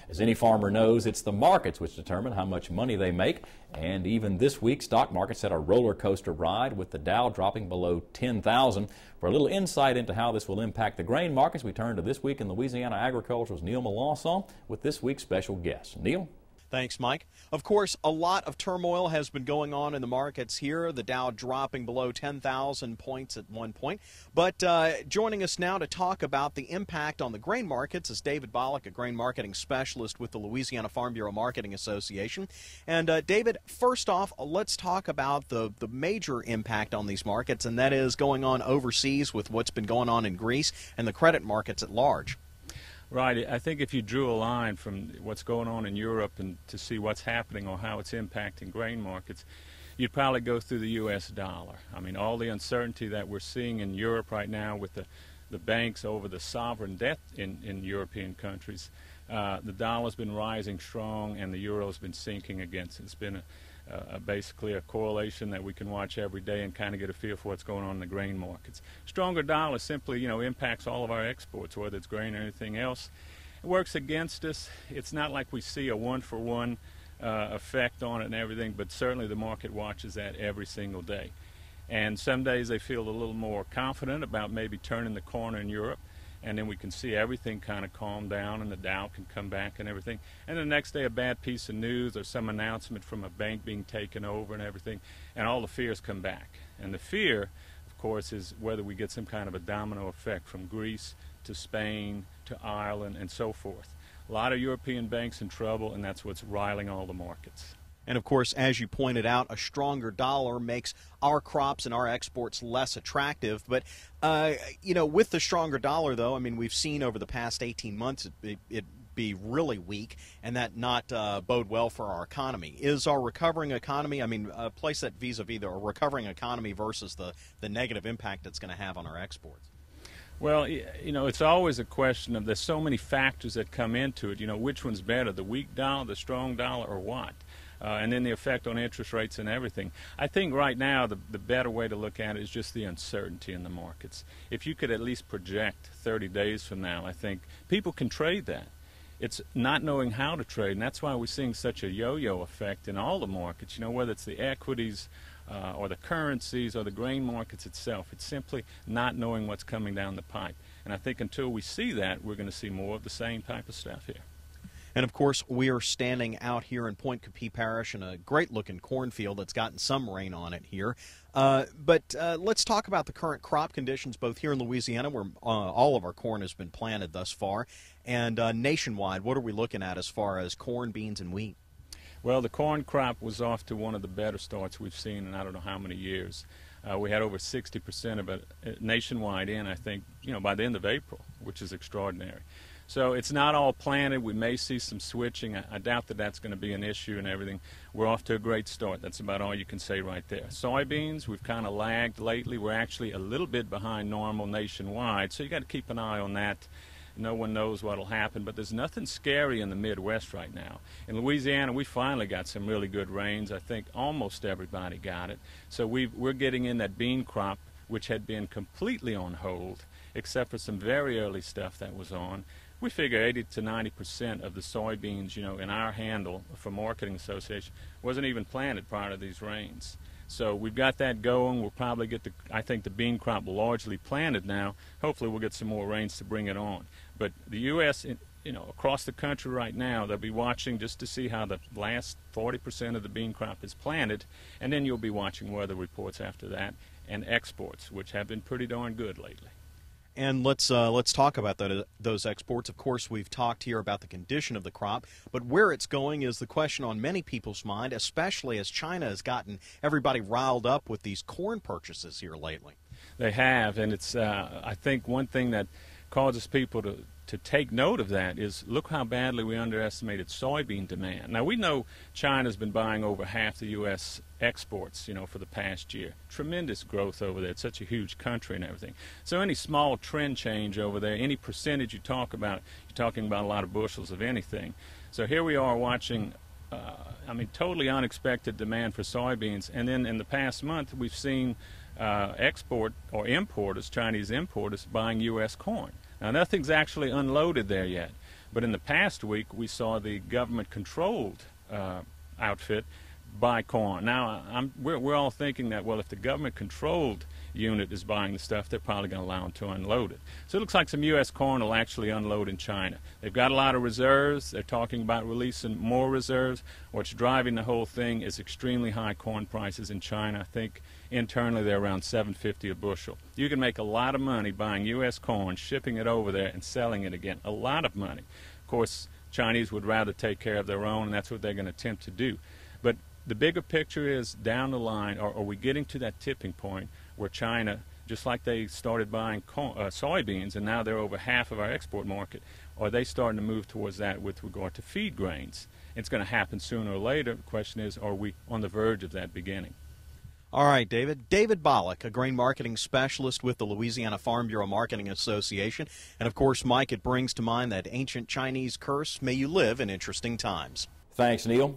As any farmer knows, it's the markets which determine how much money they make. And even this week, stock markets had a roller coaster ride with the Dow dropping below 10,000. For a little insight into how this will impact the grain markets, we turn to This Week in Louisiana Agriculture's Neil Melancon with this week's special guest. Neil? Thanks, Mike. Of course, a lot of turmoil has been going on in the markets here, the Dow dropping below 10,000 points at one point. But joining us now to talk about the impact on the grain markets is David Bollich, a grain marketing specialist with the Louisiana Farm Bureau Marketing Association. And David, first off, let's talk about the major impact on these markets, and that is going on overseas with what's been going on in Greece and the credit markets at large. Right. I think if you drew a line from what's going on in Europe and to see what's happening or how it's impacting grain markets, you'd probably go through the U.S. dollar. I mean, all the uncertainty that we're seeing in Europe right now with the banks over the sovereign debt in European countries, the dollar's been rising strong and the euro's been sinking against it. It's been basically a correlation that we can watch every day and kind of get a feel for what's going on in the grain markets. Stronger dollar simply, impacts all of our exports, whether it's grain or anything else. It works against us. It's not like we see a one-for-one effect on it and everything, but certainly the market watches that every single day. And some days they feel a little more confident about maybe turning the corner in Europe, and then we can see everything kind of calm down and the Dow can come back and everything. And the next day a bad piece of news or some announcement from a bank being taken over and everything, and all the fears come back. And the fear, of course, is whether we get some kind of a domino effect from Greece to Spain to Ireland and so forth. A lot of European banks in trouble, and that's what's riling all the markets. And, of course, as you pointed out, a stronger dollar makes our crops and our exports less attractive. But, with the stronger dollar, though, I mean, we've seen over the past 18 months it be really weak and that not bode well for our economy. Is our recovering economy, place that vis-a-vis a recovering economy versus the negative impact it's going to have on our exports? Well, it's always a question of there's so many factors that come into it. Which one's better, the weak dollar, the strong dollar, or what? And then the effect on interest rates and everything. I think right now the better way to look at it is just the uncertainty in the markets. If you could at least project 30 days from now, I think people can trade that. It's not knowing how to trade, and that's why we're seeing such a yo-yo effect in all the markets, whether it's the equities or the currencies or the grain markets itself. It's simply not knowing what's coming down the pipe. And I think until we see that, we're going to see more of the same type of stuff here. And, of course, we are standing out here in Point Coupee Parish in a great-looking cornfield that's gotten some rain on it here. But let's talk about the current crop conditions, both here in Louisiana, where all of our corn has been planted thus far, and nationwide. What are we looking at as far as corn, beans, and wheat? Well, the corn crop was off to one of the better starts we've seen in I don't know how many years. We had over 60% of it nationwide in, I think, by the end of April, which is extraordinary. So it's not all planted. We may see some switching. I doubt that that's going to be an issue and everything. We're off to a great start. That's about all you can say right there. Soybeans, we've kind of lagged lately. We're actually a little bit behind normal nationwide, so you got to keep an eye on that. No one knows what will happen, but there's nothing scary in the Midwest right now. In Louisiana, we finally got some really good rains. I think almost everybody got it. So we're getting in that bean crop, which had been completely on hold, except for some very early stuff that was on. We figure 80 to 90% of the soybeans, in our handle for Marketing Association wasn't even planted prior to these rains. So we've got that going. We'll probably get I think the bean crop largely planted now. Hopefully we'll get some more rains to bring it on. But the U.S., across the country right now, they'll be watching just to see how the last 40% of the bean crop is planted, and then you'll be watching weather reports after that and exports, which have been pretty darn good lately. And let's talk about those exports. Of course, we've talked here about the condition of the crop, but where it's going is the question on many people's mind, especially as China has gotten everybody riled up with these corn purchases here lately. They have, and it's I think one thing that causes people to take note of that is look how badly we underestimated soybean demand. Now, we know China's been buying over half the U.S. exports, for the past year. Tremendous growth over there. It's such a huge country and everything. So any small trend change over there, any percentage you talk about, you're talking about a lot of bushels of anything. So here we are watching, totally unexpected demand for soybeans. And then in the past month, we've seen export or importers, Chinese importers, buying U.S. corn. Now, nothing's actually unloaded there yet, But in the past week, we saw the government-controlled outfit buy corn. Now, we're all thinking that, well, if the government-controlled unit is buying the stuff, they're probably going to allow them to unload it. So it looks like some U.S. corn will actually unload in China. They've got a lot of reserves. They're talking about releasing more reserves. What's driving the whole thing is extremely high corn prices in China. I think internally they're around $7.50 a bushel. You can make a lot of money buying U.S. corn, shipping it over there, and selling it again. A lot of money. Of course, Chinese would rather take care of their own, and that's what they're going to attempt to do. But the bigger picture is down the line, are we getting to that tipping point where China, just like they started buying soybeans and now they're over half of our export market, are they starting to move towards that with regard to feed grains? It's going to happen sooner or later. The question is, are we on the verge of that beginning? All right, David. David Bollich, a grain marketing specialist with the Louisiana Farm Bureau Marketing Association. And, of course, Mike, it brings to mind that ancient Chinese curse, may you live in interesting times. Thanks, Neil.